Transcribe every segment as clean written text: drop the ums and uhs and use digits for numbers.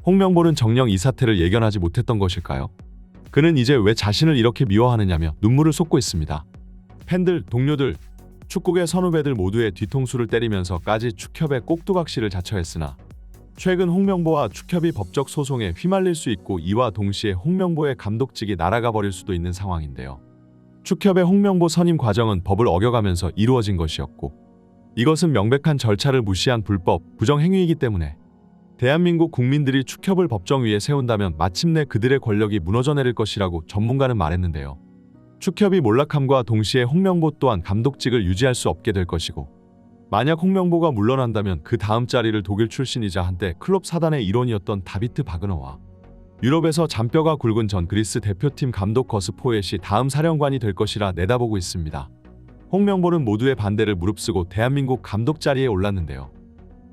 홍명보는 정녕 이 사태를 예견하지 못했던 것일까요? 그는 이제 왜 자신을 이렇게 미워하느냐며 눈물을 쏟고 있습니다. 팬들, 동료들, 축구계 선후배들 모두의 뒤통수를 때리면서까지 축협에 꼭두각시를 자처했으나 최근 홍명보와 축협이 법적 소송에 휘말릴 수 있고 이와 동시에 홍명보의 감독직이 날아가 버릴 수도 있는 상황인데요. 축협의 홍명보 선임 과정은 법을 어겨가면서 이루어진 것이었고 이것은 명백한 절차를 무시한 불법, 부정행위이기 때문에 대한민국 국민들이 축협을 법정 위에 세운다면 마침내 그들의 권력이 무너져 내릴 것이라고 전문가는 말했는데요. 축협이 몰락함과 동시에 홍명보 또한 감독직을 유지할 수 없게 될 것이고 만약 홍명보가 물러난다면 그 다음 자리를 독일 출신이자 한때 클럽 사단의 일원이었던 다비트 바그너와 유럽에서 잔뼈가 굵은 전 그리스 대표팀 감독 거스 포엣이 다음 사령관이 될 것이라 내다보고 있습니다. 홍명보는 모두의 반대를 무릅쓰고 대한민국 감독 자리에 올랐는데요.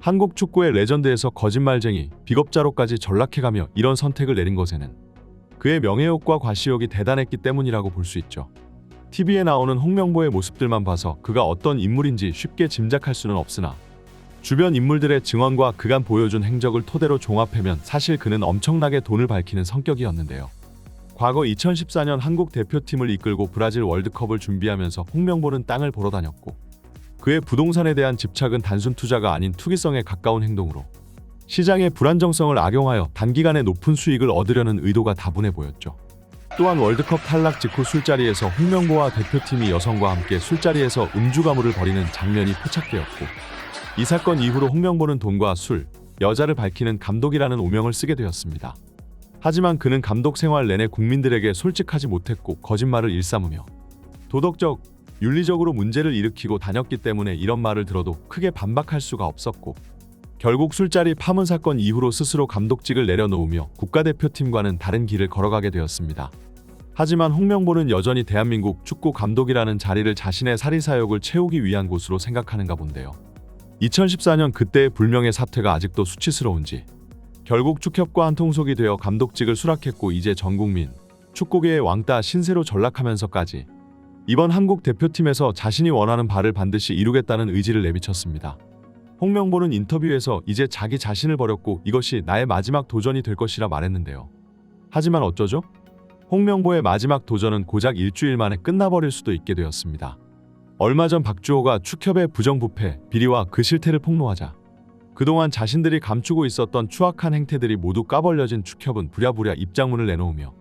한국 축구의 레전드에서 거짓말쟁이, 비겁자로까지 전락해가며 이런 선택을 내린 것에는 그의 명예욕과 과시욕이 대단했기 때문이라고 볼 수 있죠. TV에 나오는 홍명보의 모습들만 봐서 그가 어떤 인물인지 쉽게 짐작할 수는 없으나 주변 인물들의 증언과 그간 보여준 행적을 토대로 종합하면 사실 그는 엄청나게 돈을 밝히는 성격이었는데요. 과거 2014년 한국 대표팀을 이끌고 브라질 월드컵을 준비하면서 홍명보는 땅을 보러 다녔고 그의 부동산에 대한 집착은 단순 투자가 아닌 투기성에 가까운 행동으로 시장의 불안정성을 악용하여 단기간에 높은 수익을 얻으려는 의도가 다분해 보였죠. 또한 월드컵 탈락 직후 술자리에서 홍명보와 대표팀이 여성과 함께 술자리에서 음주 가물을 벌이는 장면이 포착되었고 이 사건 이후로 홍명보는 돈과 술, 여자를 밝히는 감독이라는 오명을 쓰게 되었습니다. 하지만 그는 감독 생활 내내 국민들에게 솔직하지 못했고 거짓말을 일삼으며 도덕적, 윤리적으로 문제를 일으키고 다녔기 때문에 이런 말을 들어도 크게 반박할 수가 없었고 결국 술자리 파문 사건 이후로 스스로 감독직을 내려놓으며 국가대표팀과는 다른 길을 걸어가게 되었습니다. 하지만 홍명보는 여전히 대한민국 축구 감독이라는 자리를 자신의 사리사욕을 채우기 위한 곳으로 생각하는가 본데요. 2014년 그때의 불명예 사태가 아직도 수치스러운지 결국 축협과 한통속이 되어 감독직을 수락했고 이제 전국민 축구계의 왕따 신세로 전락하면서까지 이번 한국 대표팀에서 자신이 원하는 바를 반드시 이루겠다는 의지를 내비쳤습니다. 홍명보는 인터뷰에서 이제 자기 자신을 버렸고 이것이 나의 마지막 도전이 될 것이라 말했는데요. 하지만 어쩌죠? 홍명보의 마지막 도전은 고작 일주일 만에 끝나버릴 수도 있게 되었습니다. 얼마 전 박주호가 축협의 부정부패, 비리와 그 실태를 폭로하자 그동안 자신들이 감추고 있었던 추악한 행태들이 모두 까벌려진 축협은 부랴부랴 입장문을 내놓으며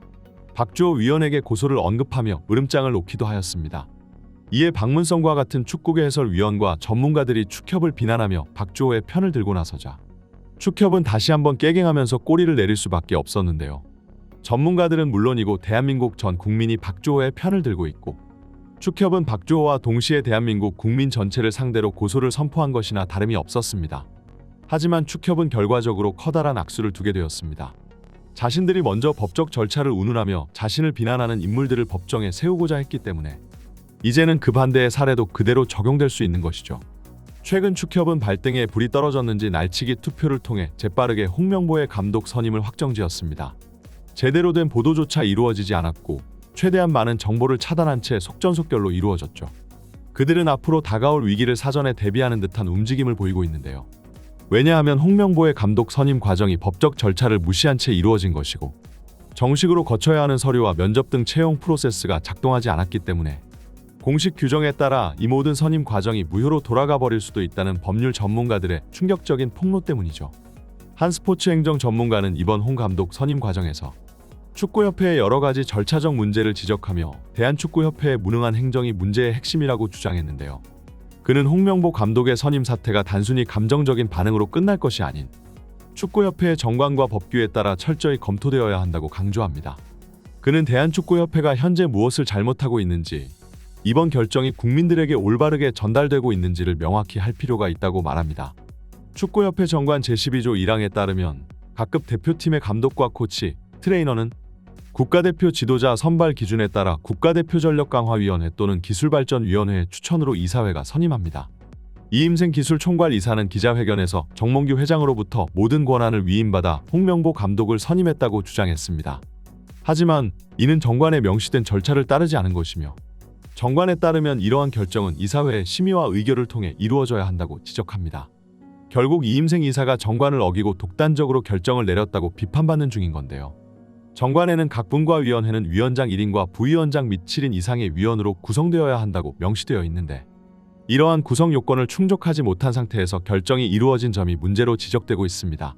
박주호 위원에게 고소를 언급하며 으름장을 놓기도 하였습니다. 이에 박문성과 같은 축구계 해설위원과 전문가들이 축협을 비난하며 박주호의 편을 들고 나서자 축협은 다시 한번 깨갱하면서 꼬리를 내릴 수밖에 없었는데요. 전문가들은 물론이고 대한민국 전 국민이 박주호의 편을 들고 있고 축협은 박주호와 동시에 대한민국 국민 전체를 상대로 고소를 선포한 것이나 다름이 없었습니다. 하지만 축협은 결과적으로 커다란 악수를 두게 되었습니다. 자신들이 먼저 법적 절차를 운운하며 자신을 비난하는 인물들을 법정에 세우고자 했기 때문에 이제는 그 반대의 사례도 그대로 적용될 수 있는 것이죠. 최근 축협은 발등에 불이 떨어졌는지 날치기 투표를 통해 재빠르게 홍명보의 감독 선임을 확정지었습니다. 제대로 된 보도조차 이루어지지 않았고 최대한 많은 정보를 차단한 채 속전속결로 이루어졌죠. 그들은 앞으로 다가올 위기를 사전에 대비하는 듯한 움직임을 보이고 있는데요. 왜냐하면 홍명보의 감독 선임 과정이 법적 절차를 무시한 채 이루어진 것이고 정식으로 거쳐야 하는 서류와 면접 등 채용 프로세스가 작동하지 않았기 때문에 공식 규정에 따라 이 모든 선임 과정이 무효로 돌아가 버릴 수도 있다는 법률 전문가들의 충격적인 폭로 때문이죠. 한 스포츠 행정 전문가는 이번 홍 감독 선임 과정에서 축구협회의 여러 가지 절차적 문제를 지적하며 대한축구협회의 무능한 행정이 문제의 핵심이라고 주장했는데요. 그는 홍명보 감독의 선임 사태가 단순히 감정적인 반응으로 끝날 것이 아닌 축구협회의 정관과 법규에 따라 철저히 검토되어야 한다고 강조합니다. 그는 대한축구협회가 현재 무엇을 잘못하고 있는지, 이번 결정이 국민들에게 올바르게 전달되고 있는지를 명확히 할 필요가 있다고 말합니다. 축구협회 정관 제12조 1항에 따르면 각급 대표팀의 감독과 코치, 트레이너는 국가대표 지도자 선발 기준에 따라 국가대표 전력강화위원회 또는 기술발전위원회의 추천으로 이사회가 선임합니다. 이임생 기술총괄 이사는 기자회견에서 정몽규 회장으로부터 모든 권한을 위임받아 홍명보 감독을 선임했다고 주장했습니다. 하지만 이는 정관에 명시된 절차를 따르지 않은 것이며 정관에 따르면 이러한 결정은 이사회의 심의와 의결을 통해 이루어져야 한다고 지적합니다. 결국 이임생 이사가 정관을 어기고 독단적으로 결정을 내렸다고 비판받는 중인 건데요. 정관에는 각 분과 위원회는 위원장 1인과 부위원장 및 7인 이상의 위원으로 구성되어야 한다고 명시되어 있는데 이러한 구성 요건을 충족하지 못한 상태에서 결정이 이루어진 점이 문제로 지적되고 있습니다.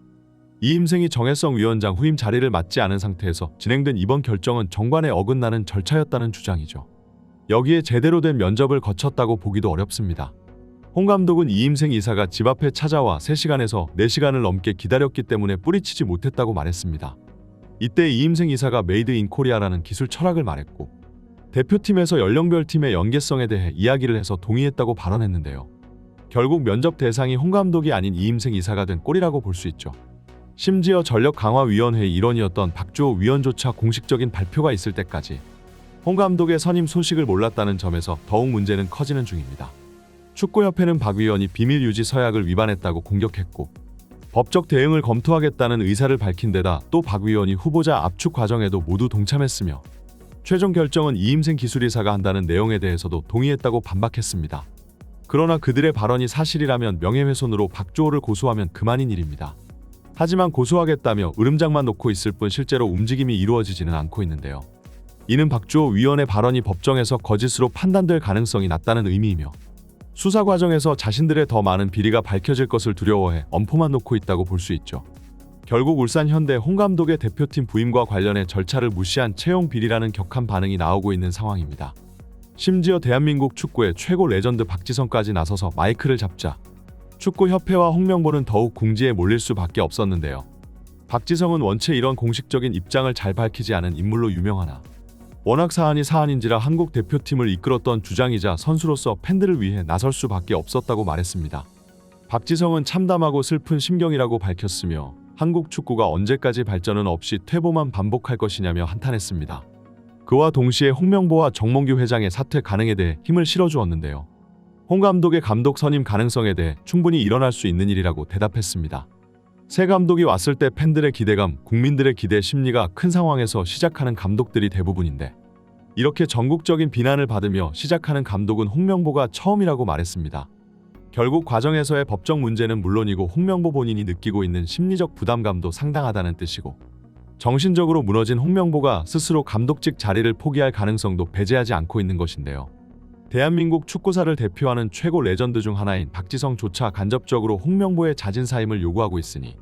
이임생이 정혜성 위원장 후임 자리를 맡지 않은 상태에서 진행된 이번 결정은 정관에 어긋나는 절차였다는 주장이죠. 여기에 제대로 된 면접을 거쳤다고 보기도 어렵습니다. 홍 감독은 이임생 이사가 집 앞에 찾아와 3시간에서 4시간을 넘게 기다렸기 때문에 뿌리치지 못했다고 말했습니다. 이때 이임생 이사가 메이드 인 코리아라는 기술 철학을 말했고 대표팀에서 연령별 팀의 연계성에 대해 이야기를 해서 동의했다고 발언했는데요. 결국 면접 대상이 홍 감독이 아닌 이임생 이사가 된 꼴이라고 볼 수 있죠. 심지어 전력강화위원회의 일원이었던 박주호 위원조차 공식적인 발표가 있을 때까지 홍 감독의 선임 소식을 몰랐다는 점에서 더욱 문제는 커지는 중입니다. 축구협회는 박 위원이 비밀 유지 서약을 위반했다고 공격했고 법적 대응을 검토하겠다는 의사를 밝힌 데다 또 박 위원이 후보자 압축 과정에도 모두 동참했으며 최종 결정은 이임생 기술이사가 한다는 내용에 대해서도 동의했다고 반박했습니다. 그러나 그들의 발언이 사실이라면 명예훼손으로 박주호를 고소하면 그만인 일입니다. 하지만 고소하겠다며 으름장만 놓고 있을 뿐 실제로 움직임이 이루어지지는 않고 있는데요. 이는 박주호 위원의 발언이 법정에서 거짓으로 판단될 가능성이 낮다는 의미이며 수사 과정에서 자신들의 더 많은 비리가 밝혀질 것을 두려워해 엄포만 놓고 있다고 볼 수 있죠. 결국 울산현대 홍 감독의 대표팀 부임과 관련해 절차를 무시한 채용 비리라는 격한 반응이 나오고 있는 상황입니다. 심지어 대한민국 축구의 최고 레전드 박지성까지 나서서 마이크를 잡자 축구협회와 홍명보는 더욱 궁지에 몰릴 수밖에 없었는데요. 박지성은 원체 이런 공식적인 입장을 잘 밝히지 않은 인물로 유명하나 워낙 사안이 사안인지라 한국 대표팀을 이끌었던 주장이자 선수로서 팬들을 위해 나설 수밖에 없었다고 말했습니다. 박지성은 참담하고 슬픈 심경이라고 밝혔으며 한국 축구가 언제까지 발전은 없이 퇴보만 반복할 것이냐며 한탄했습니다. 그와 동시에 홍명보와 정몽규 회장의 사퇴 가능에 대해 힘을 실어주었는데요. 홍 감독의 감독 선임 가능성에 대해 충분히 일어날 수 있는 일이라고 대답했습니다. 새 감독이 왔을 때 팬들의 기대감, 국민들의 기대 심리가 큰 상황에서 시작하는 감독들이 대부분인데 이렇게 전국적인 비난을 받으며 시작하는 감독은 홍명보가 처음이라고 말했습니다. 결국 과정에서의 법적 문제는 물론이고 홍명보 본인이 느끼고 있는 심리적 부담감도 상당하다는 뜻이고 정신적으로 무너진 홍명보가 스스로 감독직 자리를 포기할 가능성도 배제하지 않고 있는 것인데요. 대한민국 축구사를 대표하는 최고 레전드 중 하나인 박지성조차 간접적으로 홍명보의 자진 사임을 요구하고 있으니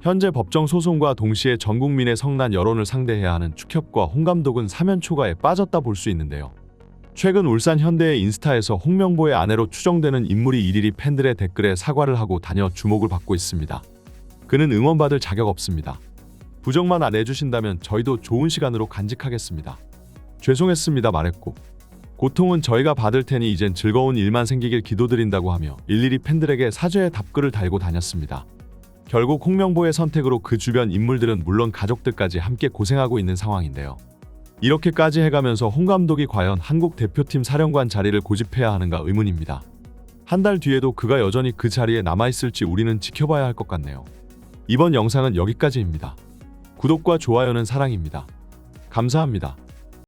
현재 법정 소송과 동시에 전 국민의 성난 여론을 상대해야 하는 축협과 홍 감독은 사면 초과에 빠졌다 볼 수 있는데요. 최근 울산 현대의 인스타에서 홍명보의 아내로 추정되는 인물이 일일이 팬들의 댓글에 사과를 하고 다녀 주목을 받고 있습니다. 그는 응원받을 자격 없습니다. 부정만 안 해주신다면 저희도 좋은 시간으로 간직하겠습니다. 죄송했습니다 말했고 고통은 저희가 받을 테니 이젠 즐거운 일만 생기길 기도드린다고 하며 일일이 팬들에게 사죄의 답글을 달고 다녔습니다. 결국 홍명보의 선택으로 그 주변 인물들은 물론 가족들까지 함께 고생하고 있는 상황인데요. 이렇게까지 해가면서 홍 감독이 과연 한국 대표팀 사령관 자리를 고집해야 하는가 의문입니다. 한 달 뒤에도 그가 여전히 그 자리에 남아있을지 우리는 지켜봐야 할 것 같네요. 이번 영상은 여기까지입니다. 구독과 좋아요는 사랑입니다. 감사합니다.